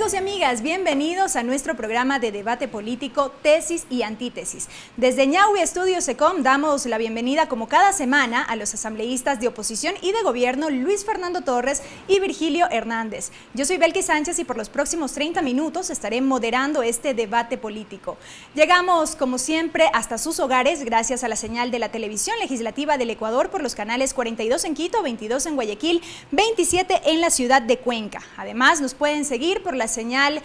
Amigos y amigas, bienvenidos a nuestro programa de debate político Tesis y Antítesis. Desde Ñahui Estudios Secom damos la bienvenida como cada semana a los asambleístas de oposición y de gobierno Luis Fernando Torres y Virgilio Hernández. Yo soy Belkis Sánchez y por los próximos 30 minutos estaré moderando este debate político. Llegamos como siempre hasta sus hogares gracias a la señal de la televisión legislativa del Ecuador por los canales 42 en Quito, 22 en Guayaquil, 27 en la ciudad de Cuenca. Además nos pueden seguir por la señal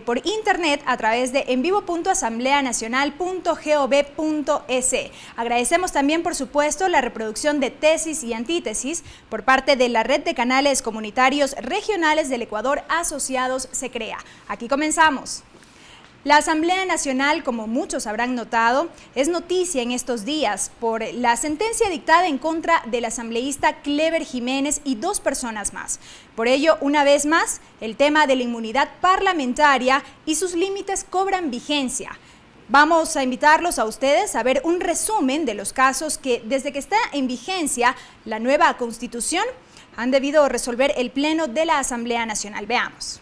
por internet a través de envivo.asambleanacional.gov.es. Agradecemos también, por supuesto, la reproducción de Tesis y Antítesis por parte de la red de canales comunitarios regionales del Ecuador asociados SECREA. Aquí comenzamos. La Asamblea Nacional, como muchos habrán notado, es noticia en estos días por la sentencia dictada en contra del asambleísta Clever Jiménez y 2 personas más. Por ello, una vez más, el tema de la inmunidad parlamentaria y sus límites cobran vigencia. Vamos a invitarlos a ustedes a ver un resumen de los casos que, desde que está en vigencia la nueva Constitución, han debido resolver el Pleno de la Asamblea Nacional. Veamos.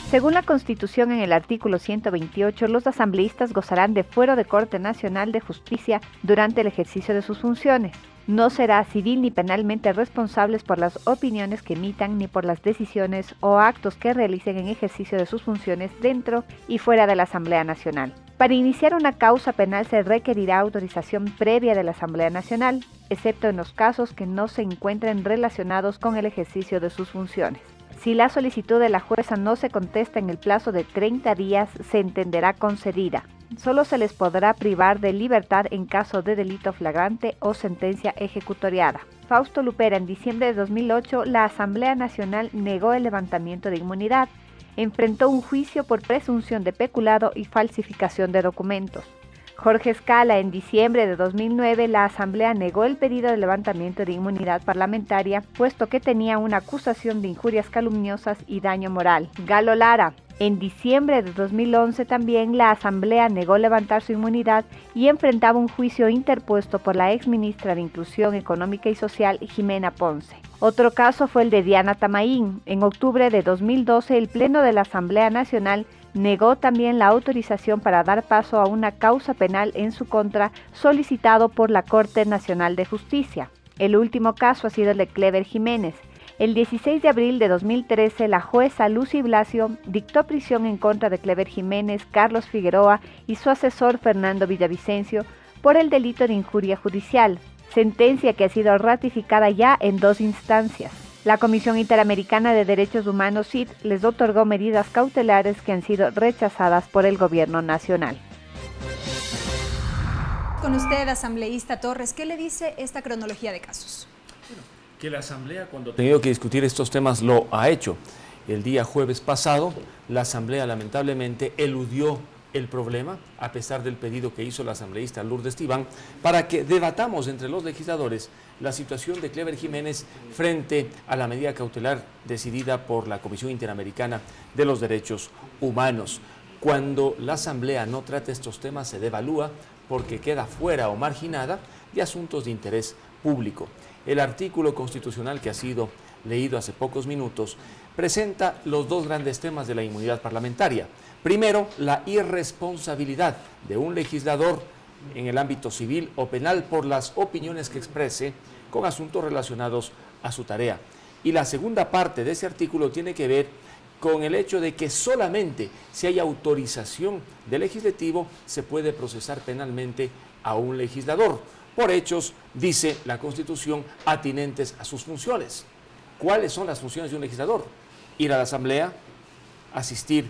Según la Constitución, en el artículo 128, los asambleístas gozarán de fuero de Corte Nacional de Justicia durante el ejercicio de sus funciones. No será civil ni penalmente responsables por las opiniones que emitan ni por las decisiones o actos que realicen en ejercicio de sus funciones dentro y fuera de la Asamblea Nacional. Para iniciar una causa penal se requerirá autorización previa de la Asamblea Nacional, excepto en los casos que no se encuentren relacionados con el ejercicio de sus funciones. Si la solicitud de la jueza no se contesta en el plazo de 30 días, se entenderá concedida. Solo se les podrá privar de libertad en caso de delito flagrante o sentencia ejecutoriada. Fausto Lupera, en diciembre de 2008, la Asamblea Nacional negó el levantamiento de inmunidad. Enfrentó un juicio por presunción de peculado y falsificación de documentos. Jorge Escala, en diciembre de 2009, la Asamblea negó el pedido de levantamiento de inmunidad parlamentaria, puesto que tenía una acusación de injurias calumniosas y daño moral. Galo Lara, en diciembre de 2011 también la Asamblea negó levantar su inmunidad y enfrentaba un juicio interpuesto por la exministra de Inclusión Económica y Social, Jimena Ponce. Otro caso fue el de Diana Tamaín. En octubre de 2012, el Pleno de la Asamblea Nacional negó también la autorización para dar paso a una causa penal en su contra solicitado por la Corte Nacional de Justicia. El último caso ha sido el de Clever Jiménez. El 16 de abril de 2013, la jueza Lucy Blasio dictó prisión en contra de Clever Jiménez, Carlos Figueroa y su asesor Fernando Villavicencio por el delito de injuria judicial, sentencia que ha sido ratificada ya en 2 instancias. La Comisión Interamericana de Derechos Humanos, CID, les otorgó medidas cautelares que han sido rechazadas por el gobierno nacional. Con usted, asambleísta Torres, ¿qué le dice esta cronología de casos? Bueno, que la Asamblea, cuando ha tenido que discutir estos temas, lo ha hecho. El día jueves pasado, la Asamblea lamentablemente eludió el problema, a pesar del pedido que hizo la asambleísta Lourdes Tibán, para que debatamos entre los legisladores la situación de Clever Jiménez frente a la medida cautelar decidida por la Comisión Interamericana de los Derechos Humanos. Cuando la Asamblea no trata estos temas, se devalúa porque queda fuera o marginada de asuntos de interés público. El artículo constitucional que ha sido leído hace pocos minutos presenta los 2 grandes temas de la inmunidad parlamentaria. Primero, la irresponsabilidad de un legislador en el ámbito civil o penal por las opiniones que exprese con asuntos relacionados a su tarea. Y la segunda parte de ese artículo tiene que ver con el hecho de que solamente si hay autorización del legislativo se puede procesar penalmente a un legislador por hechos, dice la Constitución, atinentes a sus funciones. ¿Cuáles son las funciones de un legislador? Ir a la Asamblea, asistir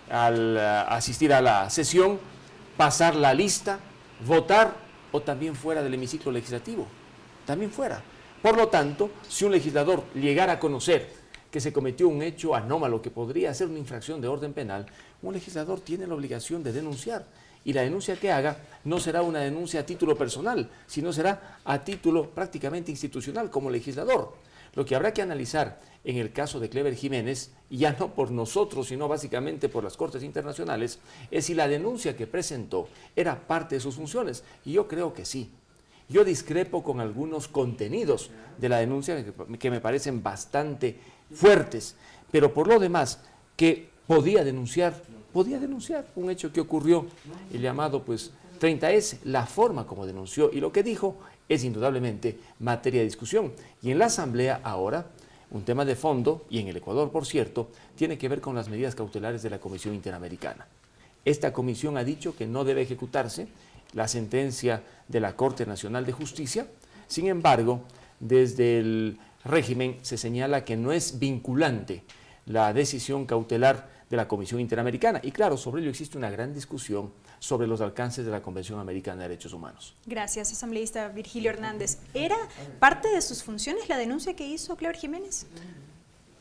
a la sesión, pasar la lista, votar o también fuera del hemiciclo legislativo, también fuera. Por lo tanto, si un legislador llegara a conocer que se cometió un hecho anómalo que podría ser una infracción de orden penal, un legislador tiene la obligación de denunciar. Y la denuncia que haga no será una denuncia a título personal, sino será a título prácticamente institucional como legislador. Lo que habrá que analizar en el caso de Clever Jiménez, y ya no por nosotros, sino básicamente por las Cortes Internacionales, es si la denuncia que presentó era parte de sus funciones. Y yo creo que sí. Yo discrepo con algunos contenidos de la denuncia que me parecen bastante fuertes. pero por lo demás, que podía denunciar un hecho que ocurrió, el llamado pues 30S, la forma como denunció y lo que dijo es indudablemente materia de discusión. Y en la Asamblea ahora, un tema de fondo, y en el Ecuador por cierto, tiene que ver con las medidas cautelares de la Comisión Interamericana. Esta comisión ha dicho que no debe ejecutarse la sentencia de la Corte Nacional de Justicia. Sin embargo, desde el régimen se señala que no es vinculante la decisión cautelar de la Comisión Interamericana. Y claro, sobre ello existe una gran discusión sobre los alcances de la Convención Americana de Derechos Humanos. Gracias, asambleísta Virgilio Hernández. ¿Era parte de sus funciones la denuncia que hizo Cleber Jiménez?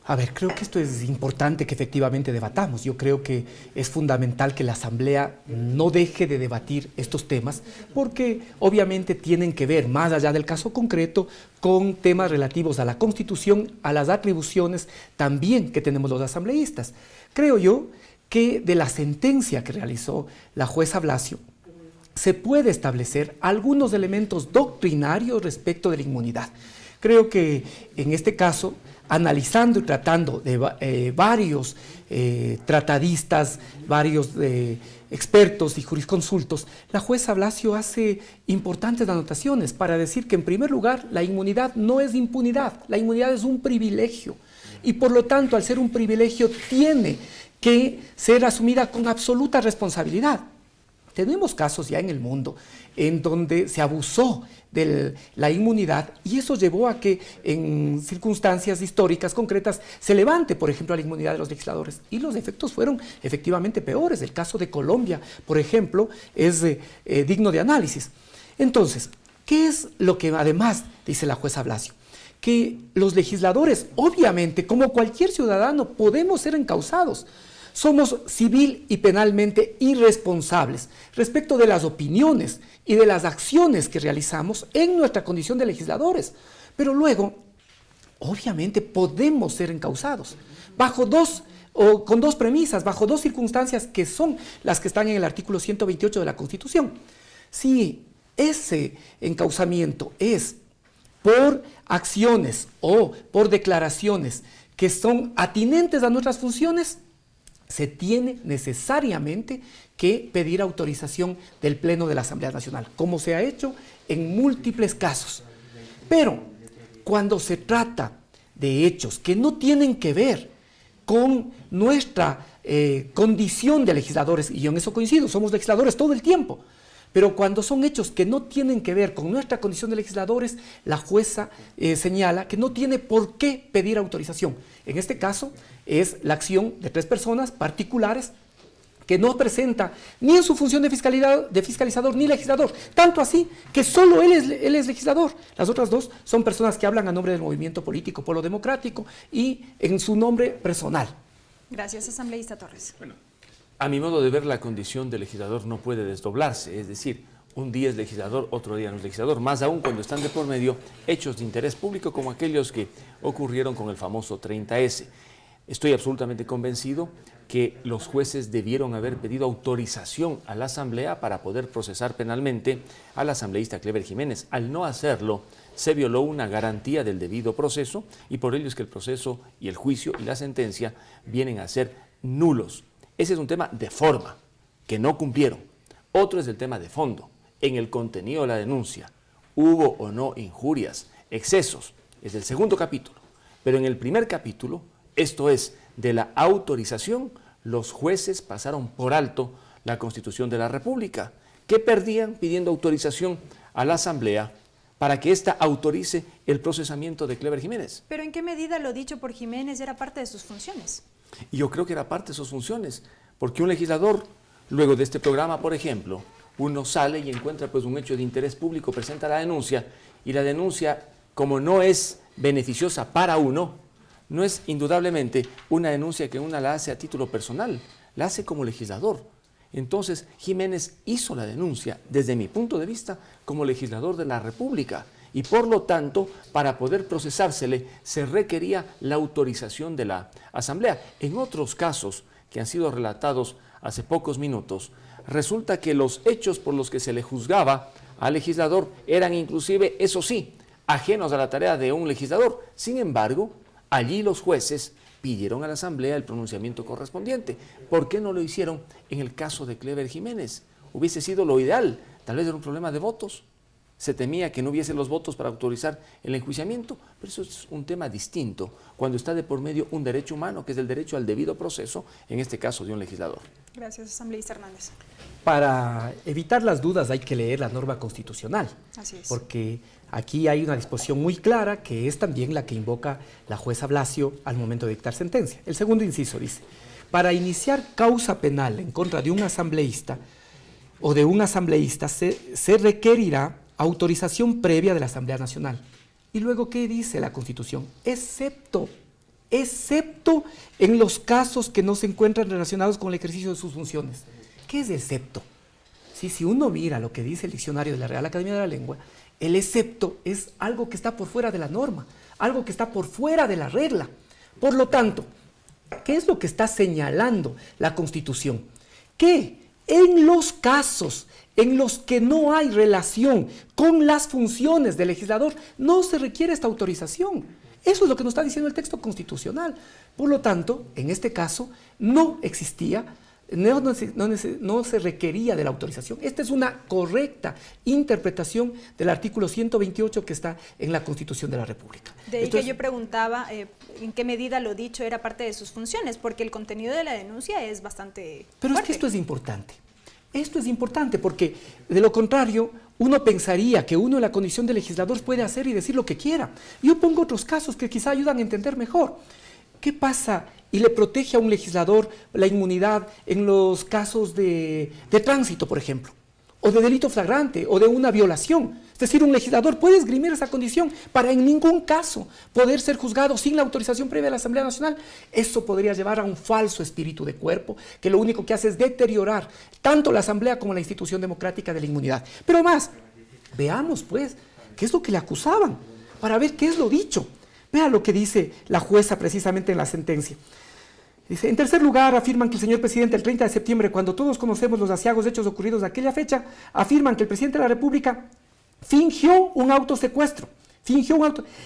A ver, creo que esto es importante que efectivamente debatamos. Yo creo que es fundamental que la Asamblea no deje de debatir estos temas porque obviamente tienen que ver, más allá del caso concreto, con temas relativos a la Constitución, a las atribuciones también que tenemos los asambleístas. Creo yo que de la sentencia que realizó la jueza Blasio se puede establecer algunos elementos doctrinarios respecto de la inmunidad. Creo que en este caso, analizando y tratando de varios tratadistas, varios expertos y jurisconsultos, la jueza Blasio hace importantes anotaciones para decir que en primer lugar la inmunidad no es impunidad, la inmunidad es un privilegio y por lo tanto al ser un privilegio tiene que ser asumida con absoluta responsabilidad. Tenemos casos ya en el mundo en donde se abusó de la inmunidad y eso llevó a que en circunstancias históricas concretas se levante, por ejemplo, la inmunidad de los legisladores y los efectos fueron efectivamente peores. El caso de Colombia, por ejemplo, es digno de análisis. Entonces, ¿qué es lo que además dice la jueza Blasio? Que los legisladores, obviamente, como cualquier ciudadano, podemos ser encausados. Somos civil y penalmente irresponsables respecto de las opiniones y de las acciones que realizamos en nuestra condición de legisladores. Pero luego, obviamente, podemos ser encausados con dos premisas, bajo dos circunstancias que son las que están en el artículo 128 de la Constitución. Si ese encausamiento es por acciones o por declaraciones que son atinentes a nuestras funciones, se tiene necesariamente que pedir autorización del Pleno de la Asamblea Nacional, como se ha hecho en múltiples casos. Pero cuando se trata de hechos que no tienen que ver con nuestra condición de legisladores, y yo en eso coincido, somos legisladores todo el tiempo, pero cuando son hechos que no tienen que ver con nuestra condición de legisladores, la jueza señala que no tiene por qué pedir autorización. En este caso es la acción de 3 personas particulares que no presenta ni en su función de fiscalizador ni legislador, tanto así que solo él es legislador. Las otras 2 son personas que hablan a nombre del movimiento político Polo Democrático y en su nombre personal. Gracias, asambleísta Torres. Bueno, a mi modo de ver, la condición de legislador no puede desdoblarse, es decir, un día es legislador, otro día no es legislador, más aún cuando están de por medio hechos de interés público como aquellos que ocurrieron con el famoso 30S. Estoy absolutamente convencido que los jueces debieron haber pedido autorización a la Asamblea para poder procesar penalmente al asambleísta Cleber Jiménez. Al no hacerlo, se violó una garantía del debido proceso y por ello es que el proceso y el juicio y la sentencia vienen a ser nulos. Ese es un tema de forma, que no cumplieron. Otro es el tema de fondo, en el contenido de la denuncia. ¿Hubo o no injurias, excesos? Es el segundo capítulo. Pero en el primer capítulo, esto es, de la autorización, los jueces pasaron por alto la Constitución de la República. ¿Qué perdían pidiendo autorización a la Asamblea para que ésta autorice el procesamiento de Cleber Jiménez? ¿Pero en qué medida lo dicho por Jiménez era parte de sus funciones? Y yo creo que era parte de sus funciones, porque un legislador, luego de este programa, por ejemplo, uno sale y encuentra pues un hecho de interés público, presenta la denuncia, y la denuncia, como no es beneficiosa para uno, no es indudablemente una denuncia que una la hace a título personal, la hace como legislador. Entonces, Jiménez hizo la denuncia, desde mi punto de vista, como legislador de la República, y por lo tanto, para poder procesársele, se requería la autorización de la Asamblea. En otros casos, que han sido relatados hace pocos minutos, resulta que los hechos por los que se le juzgaba al legislador eran inclusive, eso sí, ajenos a la tarea de un legislador. Sin embargo, allí los jueces pidieron a la Asamblea el pronunciamiento correspondiente. ¿Por qué no lo hicieron en el caso de Clever Jiménez? Hubiese sido lo ideal, tal vez era un problema de votos. Se temía que no hubiese los votos para autorizar el enjuiciamiento, pero eso es un tema distinto cuando está de por medio un derecho humano, que es el derecho al debido proceso, en este caso de un legislador. Gracias, asambleísta Hernández. Para evitar las dudas hay que leer la norma constitucional. Así es. Porque aquí hay una disposición muy clara que es también la que invoca la jueza Blasio al momento de dictar sentencia. El segundo inciso dice, para iniciar causa penal en contra de un asambleísta o de un asambleísta se requerirá autorización previa de la Asamblea Nacional. Y luego, ¿qué dice la Constitución? Excepto en los casos que no se encuentran relacionados con el ejercicio de sus funciones. ¿Qué es excepto? Sí, si uno mira lo que dice el diccionario de la Real Academia de la Lengua, el excepto es algo que está por fuera de la norma, algo que está por fuera de la regla. Por lo tanto, ¿qué es lo que está señalando la Constitución? Que en los casos en los que no hay relación con las funciones del legislador, no se requiere esta autorización. Eso es lo que nos está diciendo el texto constitucional. Por lo tanto, en este caso, no existía, no se requería de la autorización. Esta es una correcta interpretación del artículo 128 que está en la Constitución de la República. De ahí que yo preguntaba en qué medida lo dicho era parte de sus funciones, porque el contenido de la denuncia es bastante Pero fuerte. es que esto es importante. Esto es importante porque, de lo contrario, uno pensaría que uno en la condición de legislador puede hacer y decir lo que quiera. Yo pongo otros casos que quizá ayudan a entender mejor. ¿Qué pasa y le protege a un legislador la inmunidad en los casos de tránsito, por ejemplo? O de delito flagrante, o de una violación. Es decir, un legislador puede esgrimir esa condición para en ningún caso poder ser juzgado sin la autorización previa de la Asamblea Nacional. Eso podría llevar a un falso espíritu de cuerpo, que lo único que hace es deteriorar tanto la Asamblea como la institución democrática de la inmunidad. Pero más, veamos pues, qué es lo que le acusaban, para ver qué es lo dicho. Vea lo que dice la jueza precisamente en la sentencia. Dice, en tercer lugar, afirman que el señor presidente el 30 de septiembre, cuando todos conocemos los aciagos hechos ocurridos de aquella fecha, afirman que el presidente de la República fingió un autosecuestro,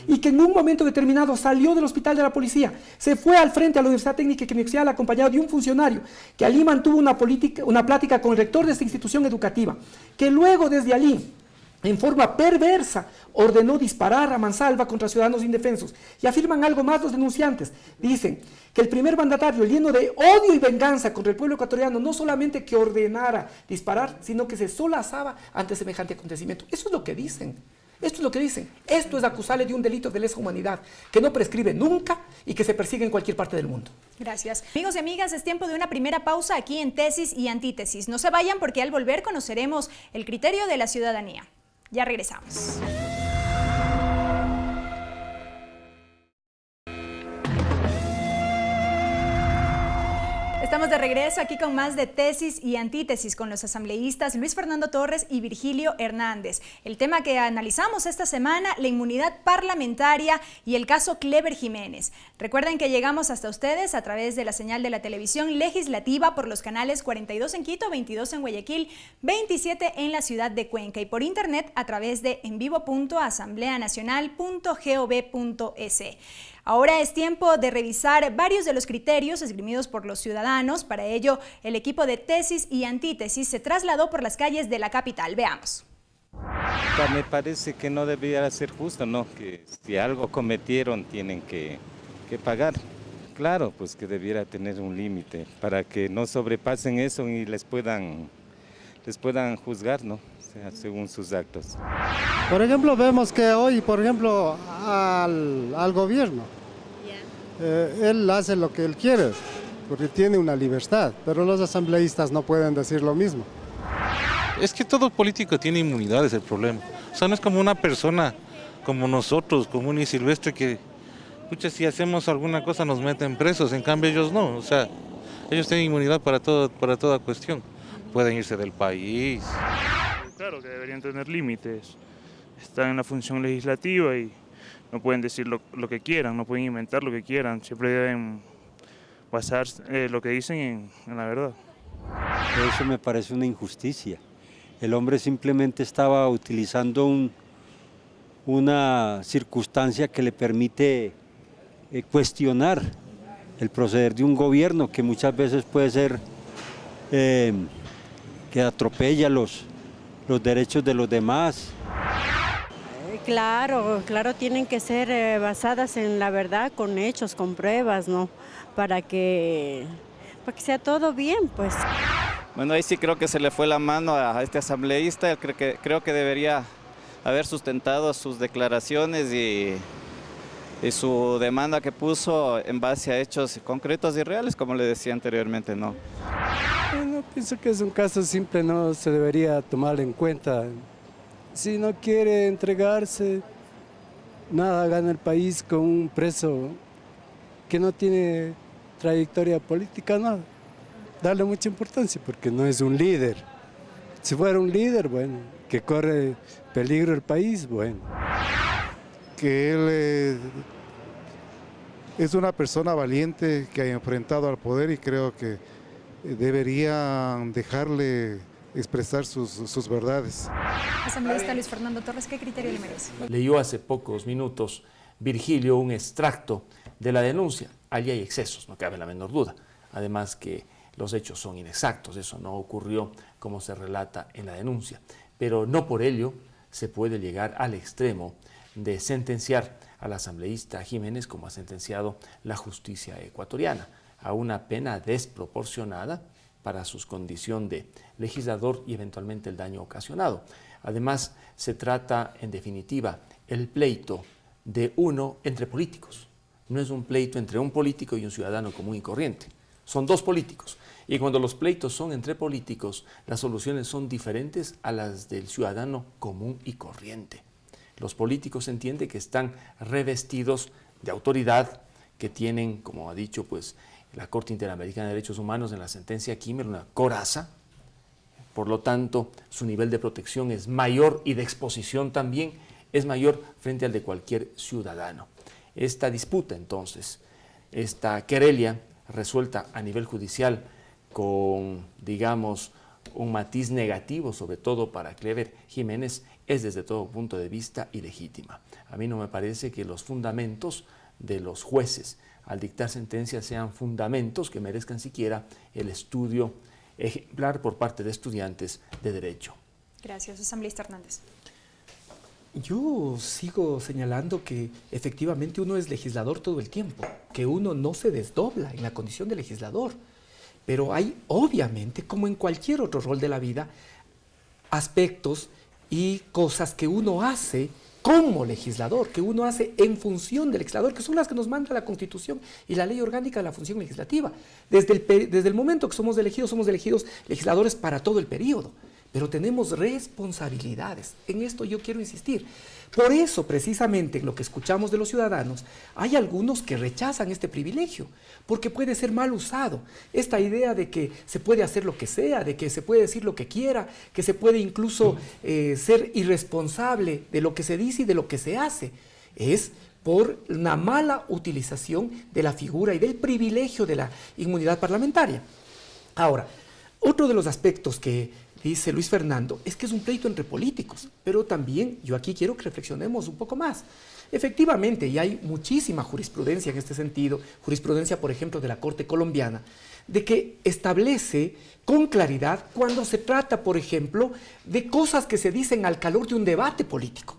y que en un momento determinado salió del hospital de la policía, se fue al frente a la Universidad Técnica y Quinesial acompañado de un funcionario, que allí mantuvo una plática con el rector de esta institución educativa, que luego desde allí, en forma perversa, ordenó disparar a mansalva contra ciudadanos indefensos. Y afirman algo más los denunciantes. Dicen que el primer mandatario, lleno de odio y venganza contra el pueblo ecuatoriano, no solamente que ordenara disparar, sino que se solazaba ante semejante acontecimiento. Eso es lo que dicen. Esto es lo que dicen. Esto es acusarle de un delito de lesa humanidad que no prescribe nunca y que se persigue en cualquier parte del mundo. Gracias. Amigos y amigas, es tiempo de una primera pausa aquí en Tesis y Antítesis. No se vayan porque al volver conoceremos el criterio de la ciudadanía. Ya regresamos. Estamos de regreso aquí con más de Tesis y Antítesis con los asambleístas Luis Fernando Torres y Virgilio Hernández. El tema que analizamos esta semana, la inmunidad parlamentaria y el caso Clever Jiménez. Recuerden que llegamos hasta ustedes a través de la señal de la televisión legislativa por los canales 42 en Quito, 22 en Guayaquil, 27 en la ciudad de Cuenca y por internet a través de envivo.asambleanacional.gov.es. Ahora es tiempo de revisar varios de los criterios esgrimidos por los ciudadanos. Para ello, el equipo de Tesis y Antítesis se trasladó por las calles de la capital. Veamos. Me parece que no debería ser justo, ¿no? Que si algo cometieron tienen que pagar. Claro, pues que debiera tener un límite para que no sobrepasen eso y les puedan juzgar, ¿no? O sea, según sus actos. Por ejemplo, vemos que hoy, por ejemplo, al gobierno, él hace lo que él quiere, porque tiene una libertad, pero los asambleístas no pueden decir lo mismo. Es que todo político tiene inmunidad, es el problema. O sea, no es como una persona como nosotros, común y silvestre, que, pucha, si hacemos alguna cosa nos meten presos, en cambio ellos no. O sea, ellos tienen inmunidad para toda cuestión. Pueden irse del país. Claro que deberían tener límites. Están en la función legislativa y no pueden decir lo que quieran, no pueden inventar lo que quieran. Siempre deben basar lo que dicen en la verdad. Eso me parece una injusticia. El hombre simplemente estaba utilizando una circunstancia que le permite cuestionar el proceder de un gobierno que muchas veces puede ser que atropella los derechos de los demás. Claro, tienen que ser basadas en la verdad, con hechos, con pruebas, ¿no? Para que sea todo bien, pues. Bueno, ahí sí creo que se le fue la mano a este asambleísta. Creo que debería haber sustentado sus declaraciones y su demanda que puso en base a hechos concretos y reales, como le decía anteriormente, ¿no? Bueno, pienso que es un caso simple, no se debería tomar en cuenta. Si no quiere entregarse, nada gana el país con un preso que no tiene trayectoria política, nada. Darle mucha importancia porque no es un líder. Si fuera un líder, bueno, que corre peligro el país, bueno. Que él es una persona valiente que ha enfrentado al poder y creo que deberían dejarle expresar sus verdades. Asambleísta Luis Fernando Torres, ¿qué criterio le merece? Leyó hace pocos minutos Virgilio un extracto de la denuncia. Allí hay excesos, no cabe la menor duda. Además que los hechos son inexactos, eso no ocurrió como se relata en la denuncia. Pero no por ello se puede llegar al extremo de sentenciar al asambleísta Jiménez como ha sentenciado la justicia ecuatoriana, a una pena desproporcionada para su condición de legislador y eventualmente el daño ocasionado. Además, se trata, en definitiva, el pleito de uno entre políticos. No es un pleito entre un político y un ciudadano común y corriente. Son dos políticos. Y cuando los pleitos son entre políticos, las soluciones son diferentes a las del ciudadano común y corriente. Los políticos entienden que están revestidos de autoridad, que tienen, como ha dicho pues, la Corte Interamericana de Derechos Humanos en la sentencia Kimmer, una coraza. Por lo tanto, su nivel de protección es mayor y de exposición también es mayor frente al de cualquier ciudadano. Esta disputa, entonces, esta querella resuelta a nivel judicial con, digamos, un matiz negativo, sobre todo para Clever Jiménez, es desde todo punto de vista ilegítima. A mí no me parece que los fundamentos de los jueces al dictar sentencias sean fundamentos que merezcan siquiera el estudio ejemplar por parte de estudiantes de Derecho. Gracias, asambleísta Hernández. Yo sigo señalando que efectivamente uno es legislador todo el tiempo, que uno no se desdobla en la condición de legislador, pero hay obviamente, como en cualquier otro rol de la vida, aspectos y cosas que uno hace como legislador, que uno hace en función del legislador, que son las que nos manda la Constitución y la Ley Orgánica de la Función Legislativa. Desde el momento que somos elegidos legisladores para todo el periodo. Pero tenemos responsabilidades. En esto yo quiero insistir. Por eso, precisamente, en lo que escuchamos de los ciudadanos, hay algunos que rechazan este privilegio, porque puede ser mal usado. Esta idea de que se puede hacer lo que sea, de que se puede decir lo que quiera, que se puede incluso ser irresponsable de lo que se dice y de lo que se hace, es por una mala utilización de la figura y del privilegio de la inmunidad parlamentaria. Ahora, otro de los aspectos que dice Luis Fernando, es que es un pleito entre políticos, pero también yo aquí quiero que reflexionemos un poco más. Efectivamente, y hay muchísima jurisprudencia en este sentido, jurisprudencia, por ejemplo, de la Corte colombiana, de que establece con claridad cuando se trata, por ejemplo, de cosas que se dicen al calor de un debate político.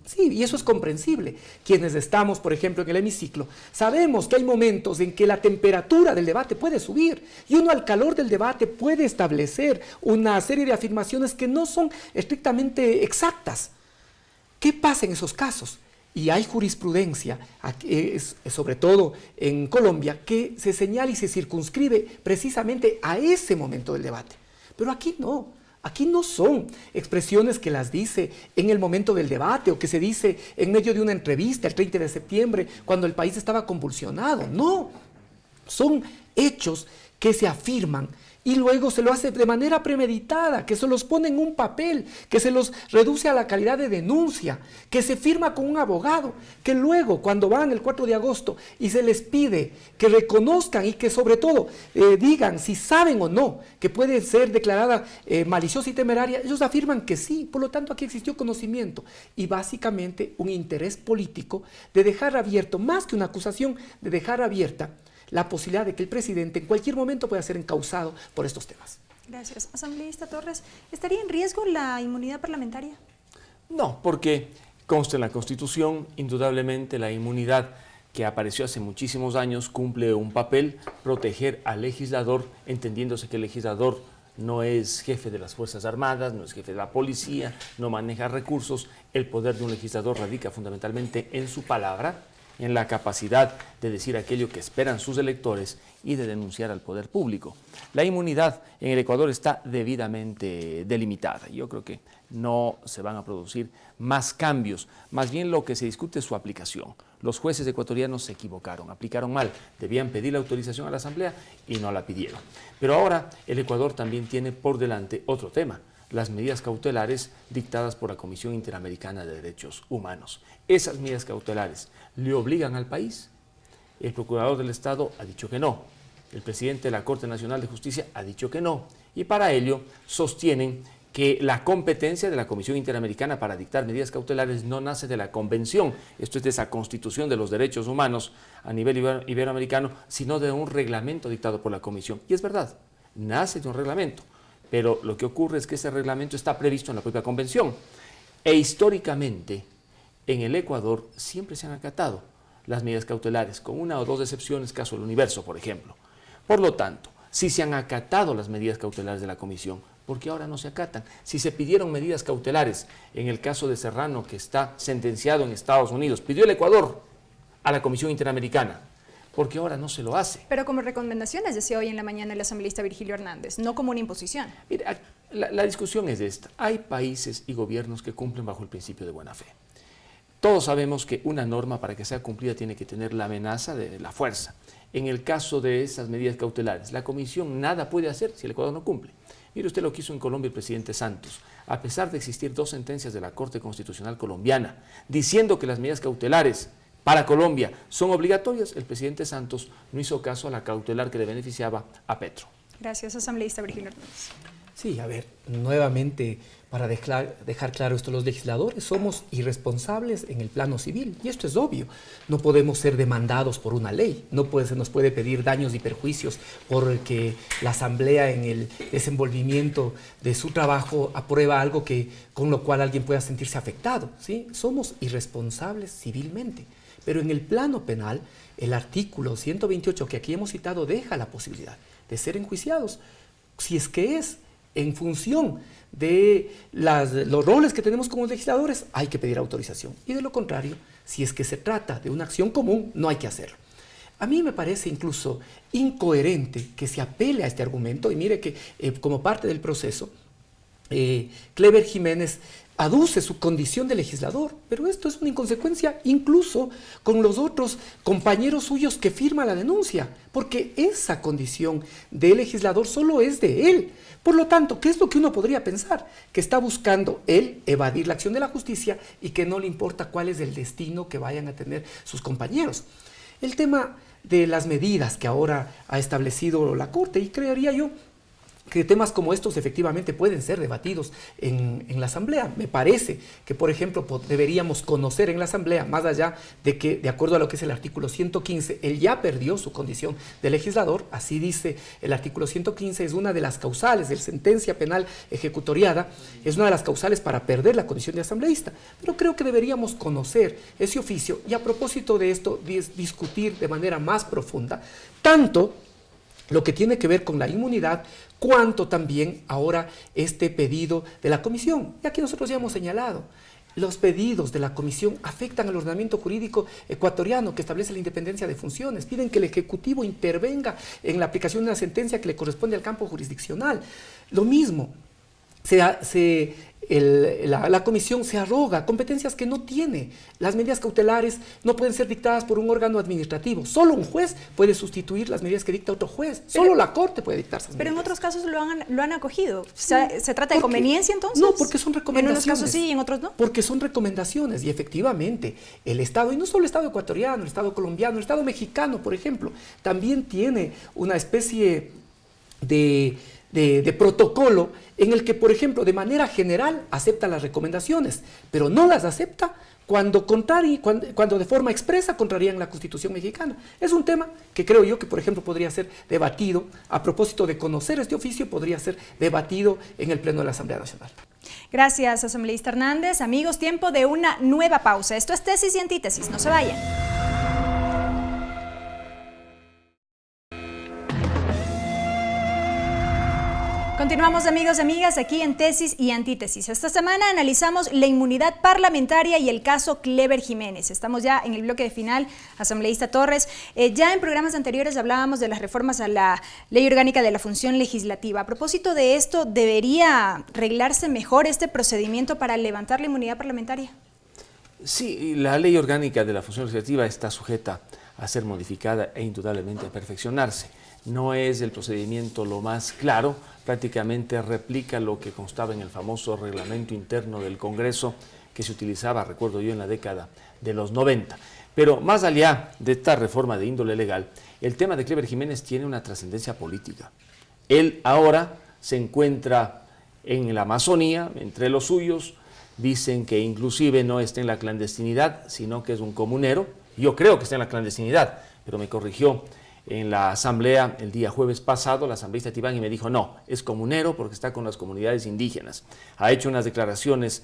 Sí, y eso es comprensible. Quienes estamos, por ejemplo, en el hemiciclo, sabemos que hay momentos en que la temperatura del debate puede subir y uno al calor del debate puede establecer una serie de afirmaciones que no son estrictamente exactas. ¿Qué pasa en esos casos? Y hay jurisprudencia, sobre todo en Colombia, que se señala y se circunscribe precisamente a ese momento del debate. Pero aquí no. Aquí no son expresiones que las dice en el momento del debate o que se dice en medio de una entrevista el 30 de septiembre cuando el país estaba convulsionado. No, son hechos que se afirman y luego se lo hace de manera premeditada, que se los pone en un papel, que se los reduce a la calidad de denuncia, que se firma con un abogado, que luego cuando van el 4 de agosto y se les pide que reconozcan y que sobre todo digan si saben o no que puede ser declarada maliciosa y temeraria, ellos afirman que sí, por lo tanto aquí existió conocimiento y básicamente un interés político de dejar abierto, más que una acusación, de dejar abierta la posibilidad de que el presidente en cualquier momento pueda ser encausado por estos temas. Gracias. Asambleísta Torres, ¿estaría en riesgo la inmunidad parlamentaria? No, porque consta en la Constitución, indudablemente la inmunidad que apareció hace muchísimos años cumple un papel, proteger al legislador, entendiéndose que el legislador no es jefe de las Fuerzas Armadas, no es jefe de la policía, no maneja recursos. El poder de un legislador radica fundamentalmente en su palabra, en la capacidad de decir aquello que esperan sus electores y de denunciar al poder público. La inmunidad en el Ecuador está debidamente delimitada. Yo creo que no se van a producir más cambios, más bien lo que se discute es su aplicación. Los jueces ecuatorianos se equivocaron, aplicaron mal, debían pedir la autorización a la Asamblea y no la pidieron. Pero ahora el Ecuador también tiene por delante otro tema, las medidas cautelares dictadas por la Comisión Interamericana de Derechos Humanos. Esas medidas cautelares le obligan al país. El procurador del Estado ha dicho que no, el presidente de la Corte Nacional de Justicia ha dicho que no, y para ello sostienen que la competencia de la Comisión Interamericana para dictar medidas cautelares no nace de la Convención, esto es de esa Constitución de los Derechos Humanos a nivel iberoamericano, sino de un reglamento dictado por la Comisión. Y es verdad, nace de un reglamento, pero lo que ocurre es que ese reglamento está previsto en la propia Convención. E históricamente, en el Ecuador siempre se han acatado las medidas cautelares, con una o dos excepciones, caso del Universo, por ejemplo. Por lo tanto, si se han acatado las medidas cautelares de la Comisión, ¿por qué ahora no se acatan? Si se pidieron medidas cautelares, en el caso de Serrano, que está sentenciado en Estados Unidos, pidió el Ecuador a la Comisión Interamericana, ¿por qué ahora no se lo hace? Pero como recomendaciones, decía hoy en la mañana el asambleísta Virgilio Hernández, no como una imposición. Mira, la discusión es esta. Hay países y gobiernos que cumplen bajo el principio de buena fe. Todos sabemos que una norma para que sea cumplida tiene que tener la amenaza de la fuerza. En el caso de esas medidas cautelares, la Comisión nada puede hacer si el Ecuador no cumple. Mire usted lo que hizo en Colombia el presidente Santos. A pesar de existir dos sentencias de la Corte Constitucional colombiana diciendo que las medidas cautelares para Colombia son obligatorias, el presidente Santos no hizo caso a la cautelar que le beneficiaba a Petro. Gracias, asambleísta Virgilio Hernández. Sí, a ver, nuevamente, para dejar claro esto, los legisladores somos irresponsables en el plano civil, y esto es obvio. No podemos ser demandados por una ley, se nos puede pedir daños y perjuicios porque la Asamblea en el desenvolvimiento de su trabajo aprueba algo con lo cual alguien pueda sentirse afectado, ¿sí? Somos irresponsables civilmente, pero en el plano penal, el artículo 128 que aquí hemos citado deja la posibilidad de ser enjuiciados, si es que es en función de los roles que tenemos como legisladores, hay que pedir autorización. Y de lo contrario, si es que se trata de una acción común, no hay que hacerlo. A mí me parece incluso incoherente que se apele a este argumento, y mire que como parte del proceso, Clever Jiménez aduce su condición de legislador, pero esto es una inconsecuencia incluso con los otros compañeros suyos que firman la denuncia, porque esa condición de legislador solo es de él. Por lo tanto, ¿qué es lo que uno podría pensar? Que está buscando él evadir la acción de la justicia y que no le importa cuál es el destino que vayan a tener sus compañeros. El tema de las medidas que ahora ha establecido la Corte, y creería yo que temas como estos efectivamente pueden ser debatidos en la Asamblea. Me parece que, por ejemplo, deberíamos conocer en la Asamblea, más allá de que, de acuerdo a lo que es el artículo 115, él ya perdió su condición de legislador, así dice el artículo 115, es una de las causales de sentencia penal ejecutoriada, es una de las causales para perder la condición de asambleísta. Pero creo que deberíamos conocer ese oficio y, a propósito de esto, discutir de manera más profunda, tanto lo que tiene que ver con la inmunidad, cuanto también ahora este pedido de la Comisión. Y aquí nosotros ya hemos señalado, los pedidos de la Comisión afectan al ordenamiento jurídico ecuatoriano que establece la independencia de funciones. Piden que el Ejecutivo intervenga en la aplicación de una sentencia que le corresponde al campo jurisdiccional. Lo mismo, la Comisión se arroga competencias que no tiene. Las medidas cautelares no pueden ser dictadas por un órgano administrativo. Solo un juez puede sustituir las medidas que dicta otro juez. Solo la Corte puede dictar esas medidas. Pero en otros casos lo han acogido. ¿Se trata de conveniencia entonces? No, porque son recomendaciones. En unos casos sí y en otros no. Porque son recomendaciones y efectivamente el Estado, y no solo el Estado ecuatoriano, el Estado colombiano, el Estado mexicano, por ejemplo, también tiene una especie de de protocolo en el que, por ejemplo, de manera general acepta las recomendaciones, pero no las acepta cuando de forma expresa contrarían la Constitución mexicana. Es un tema que creo yo que, por ejemplo, podría ser debatido, a propósito de conocer este oficio, podría ser debatido en el Pleno de la Asamblea Nacional. Gracias, asambleísta Hernández. Amigos, tiempo de una nueva pausa. Esto es Tesis y Antítesis, no se vayan. Continuamos, amigos y amigas, aquí en Tesis y Antítesis. Esta semana analizamos la inmunidad parlamentaria y el caso Clever Jiménez. Estamos ya en el bloque de final, asambleísta Torres. Ya en programas anteriores hablábamos de las reformas a la Ley Orgánica de la Función Legislativa. A propósito de esto, ¿debería arreglarse mejor este procedimiento para levantar la inmunidad parlamentaria? Sí, la Ley Orgánica de la Función Legislativa está sujeta a ser modificada e indudablemente a perfeccionarse. No es el procedimiento lo más claro, prácticamente replica lo que constaba en el famoso reglamento interno del Congreso que se utilizaba, recuerdo yo, en la década de los 90. Pero más allá de esta reforma de índole legal, el tema de Clever Jiménez tiene una trascendencia política. Él ahora se encuentra en la Amazonía, entre los suyos, dicen que inclusive no está en la clandestinidad, sino que es un comunero. Yo creo que está en la clandestinidad, pero me corrigió en la asamblea el día jueves pasado, la asambleísta Tibán, y me dijo, no, es comunero porque está con las comunidades indígenas. Ha hecho unas declaraciones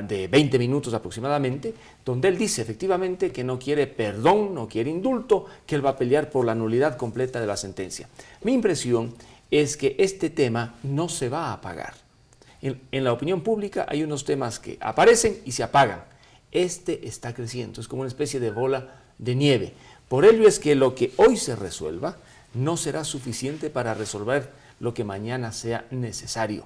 de 20 minutos aproximadamente, donde él dice efectivamente que no quiere perdón, no quiere indulto, que él va a pelear por la nulidad completa de la sentencia. Mi impresión es que este tema no se va a apagar. En la opinión pública hay unos temas que aparecen y se apagan. Este está creciendo, es como una especie de bola de nieve. Por ello es que lo que hoy se resuelva no será suficiente para resolver lo que mañana sea necesario.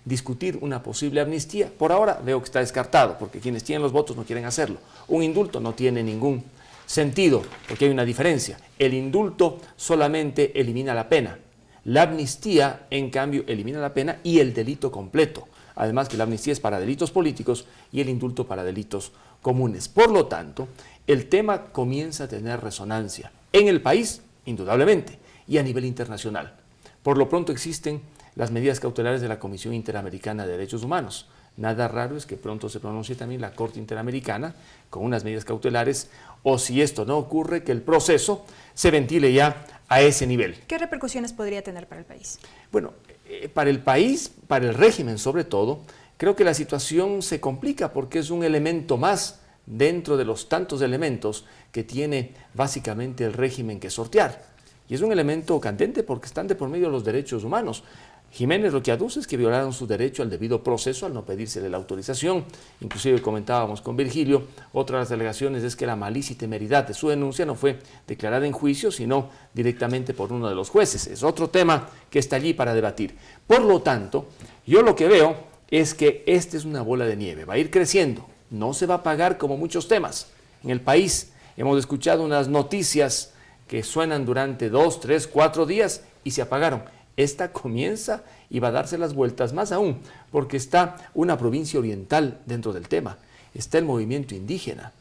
Discutir una posible amnistía, por ahora veo que está descartado, porque quienes tienen los votos no quieren hacerlo. Un indulto no tiene ningún sentido, porque hay una diferencia. El indulto solamente elimina la pena. La amnistía, en cambio, elimina la pena y el delito completo. Además que la amnistía es para delitos políticos y el indulto para delitos comunes. Por lo tanto, el tema comienza a tener resonancia en el país, indudablemente, y a nivel internacional. Por lo pronto existen las medidas cautelares de la Comisión Interamericana de Derechos Humanos. Nada raro es que pronto se pronuncie también la Corte Interamericana con unas medidas cautelares, o si esto no ocurre, que el proceso se ventile ya a ese nivel. ¿Qué repercusiones podría tener para el país? Bueno, para el país, para el régimen sobre todo, creo que la situación se complica porque es un elemento más dentro de los tantos elementos que tiene básicamente el régimen que sortear. Y es un elemento candente porque están de por medio los derechos humanos. Jiménez lo que aduce es que violaron su derecho al debido proceso al no pedírsele la autorización. Inclusive comentábamos con Virgilio, otra de las alegaciones es que la malicia y temeridad de su denuncia no fue declarada en juicio, sino directamente por uno de los jueces. Es otro tema que está allí para debatir. Por lo tanto, yo lo que veo es que esta es una bola de nieve, va a ir creciendo. No se va a apagar como muchos temas. En el país hemos escuchado unas noticias que suenan durante 2, 3, 4 días y se apagaron. Esta comienza y va a darse las vueltas más aún, porque está una provincia oriental dentro del tema. Está el movimiento indígena.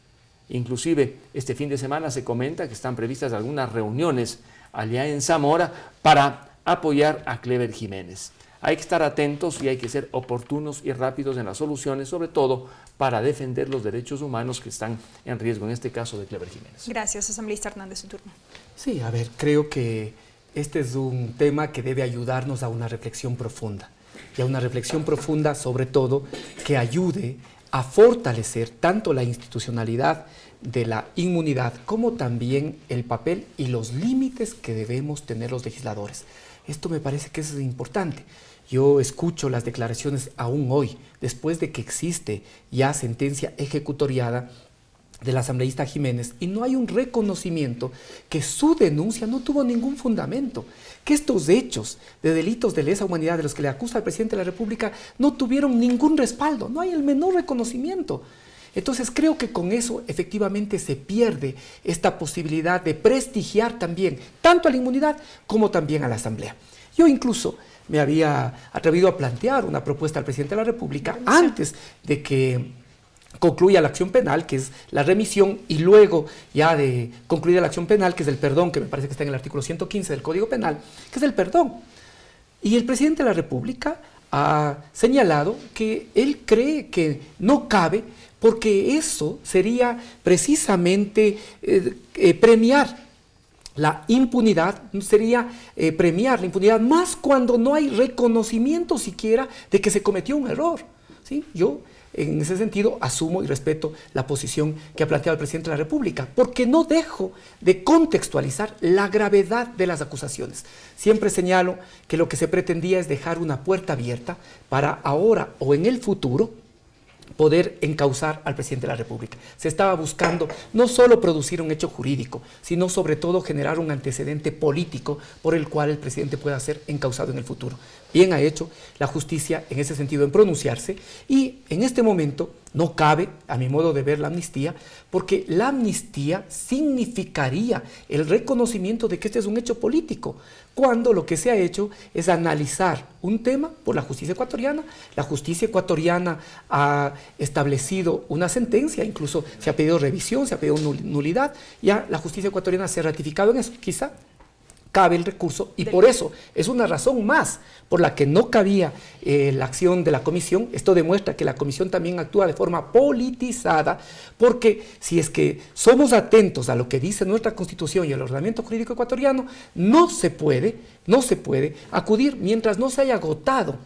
Inclusive este fin de semana se comenta que están previstas algunas reuniones allá en Zamora para apoyar a Clever Jiménez. Hay que estar atentos y hay que ser oportunos y rápidos en las soluciones, sobre todo para defender los derechos humanos que están en riesgo, en este caso de Clever Jiménez. Gracias, asambleísta Hernández, su turno. Sí, a ver, creo que este es un tema que debe ayudarnos a una reflexión profunda, y a una reflexión profunda sobre todo que ayude a fortalecer tanto la institucionalidad de la inmunidad como también el papel y los límites que debemos tener los legisladores. Esto me parece que es importante. Yo escucho las declaraciones aún hoy, después de que existe ya sentencia ejecutoriada del asambleísta Jiménez, y no hay un reconocimiento que su denuncia no tuvo ningún fundamento, que estos hechos de delitos de lesa humanidad de los que le acusa al presidente de la República no tuvieron ningún respaldo, no hay el menor reconocimiento. Entonces creo que con eso efectivamente se pierde esta posibilidad de prestigiar también tanto a la inmunidad como también a la Asamblea. Yo incluso me había atrevido a plantear una propuesta al presidente de la República antes de que concluya la acción penal, que es la remisión, y luego ya de concluida la acción penal, que es el perdón, que me parece que está en el artículo 115 del Código Penal, que es el perdón. Y el presidente de la República ha señalado que él cree que no cabe porque eso sería precisamente premiar la impunidad, sería premiar la impunidad, más cuando no hay reconocimiento siquiera de que se cometió un error. ¿Sí? Yo, en ese sentido, asumo y respeto la posición que ha planteado el presidente de la República, porque no dejo de contextualizar la gravedad de las acusaciones. Siempre señalo que lo que se pretendía es dejar una puerta abierta para ahora o en el futuro poder encauzar al presidente de la República. Se estaba buscando no solo producir un hecho jurídico, sino sobre todo generar un antecedente político por el cual el presidente pueda ser encauzado en el futuro. Bien ha hecho la justicia en ese sentido en pronunciarse y en este momento no cabe, a mi modo de ver, la amnistía, porque la amnistía significaría el reconocimiento de que este es un hecho político, cuando lo que se ha hecho es analizar un tema por la justicia ecuatoriana. La justicia ecuatoriana ha establecido una sentencia, incluso se ha pedido revisión, se ha pedido nulidad, ya la justicia ecuatoriana se ha ratificado en eso, quizá cabe el recurso y por eso es una razón más por la que no cabía la acción de la comisión. Esto demuestra que la comisión también actúa de forma politizada, porque si es que somos atentos a lo que dice nuestra Constitución y el ordenamiento jurídico ecuatoriano, no se puede acudir mientras no se haya agotado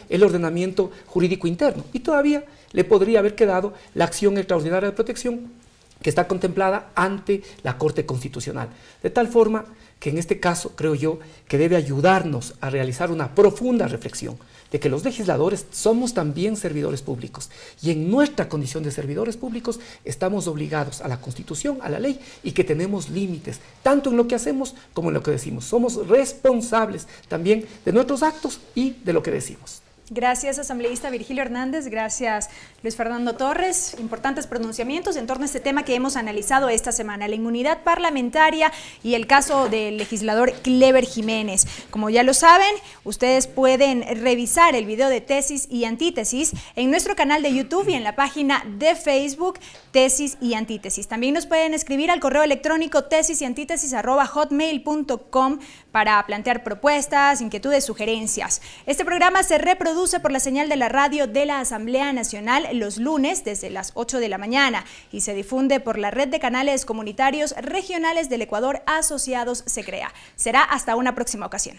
el ordenamiento jurídico interno, y todavía le podría haber quedado la acción extraordinaria de protección que está contemplada ante la Corte Constitucional. De tal forma que en este caso creo yo que debe ayudarnos a realizar una profunda reflexión de que los legisladores somos también servidores públicos y en nuestra condición de servidores públicos estamos obligados a la Constitución, a la ley, y que tenemos límites, tanto en lo que hacemos como en lo que decimos. Somos responsables también de nuestros actos y de lo que decimos. Gracias, asambleísta Virgilio Hernández. Gracias, Luis Fernando Torres. Importantes pronunciamientos en torno a este tema que hemos analizado esta semana, la inmunidad parlamentaria y el caso del legislador Clever Jiménez. Como ya lo saben, ustedes pueden revisar el video de Tesis y Antítesis en nuestro canal de YouTube y en la página de Facebook Tesis y Antítesis. También nos pueden escribir al correo electrónico tesiyantítesis@hotmail.com para plantear propuestas, inquietudes, sugerencias. Este programa se reproduce por la señal de la radio de la Asamblea Nacional los lunes desde las 8 de la mañana y se difunde por la red de canales comunitarios regionales del Ecuador asociados Se Crea. Será hasta una próxima ocasión.